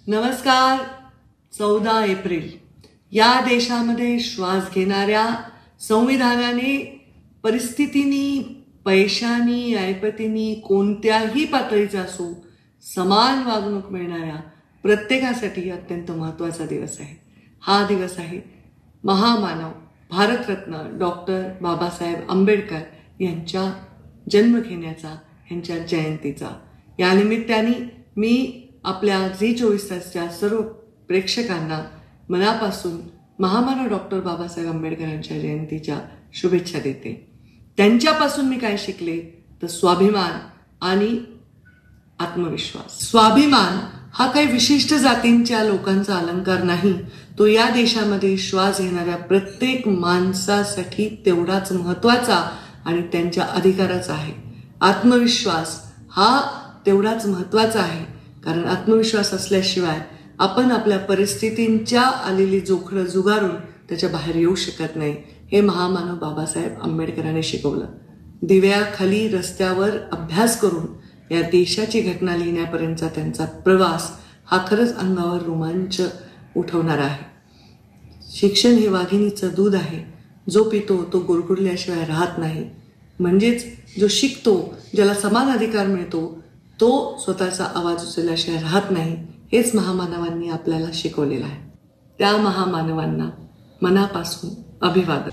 नमस्कार. 14 एप्रिल या देशामध्ये श्वास घेणाऱ्या संविधानाने परिस्थितीनी, पैशानी, ऐपतीनी कोणत्याही पातळीचा असो समान वागणूक मिळणाऱ्या प्रत्येकासाठी अत्यंत महत्त्वाचा दिवस आहे. हा दिवस आहे महामानव भारतरत्न डॉक्टर बाबासाहेब आंबेडकर यांच्या जन्म घेण्याचा, यांच्या जयंतीचा. या निमित्ताने मी आपल्या झी24 तासच्या सर्व प्रेक्षकांना मनापासून महामानव डॉक्टर बाबासाहेब आंबेडकर यांच्या जयंतीच्या शुभेच्छा देते. त्यांच्यापासून मी काय शिकले तर स्वाभिमान आणि आत्मविश्वास. स्वाभिमान हा काही विशिष्ट जातींच्या लोकांचा अलंकार नाही, तो या देशामध्ये श्वास घेणाऱ्या प्रत्येक माणसासाठी तेवढाच महत्त्वाचा आणि त्यांच्या अधिकाराचा आहे. आत्मविश्वास हा तेवढाच महत्त्वाचा आहे, कारण आत्मविश्वास असल्याशिवाय आपण आपल्या परिस्थितींच्या आलेली जोखडं जुगारून त्याच्या बाहेर येऊ शकत नाही. हे महामानव बाबासाहेब आंबेडकरांनी शिकवलं. दिव्याखाली रस्त्यावर अभ्यास करून या देशाची घटना लिहिण्यापर्यंतचा त्यांचा प्रवास हा खरंच अंगावर रोमांच उठवणारा आहे. शिक्षण हे वाघिणीचं दूध आहे, जो पितो तो गुरगुरल्याशिवाय राहत नाही. म्हणजेच जो शिकतो, ज्याला समान अधिकार मिळतो, तो स्वतःचा आवाज उचलल्याशिवाय राहत नाही. हेच महामानवांनी आपल्याला शिकवलेलं आहे. त्या महामानवांना मनापासून अभिवादन.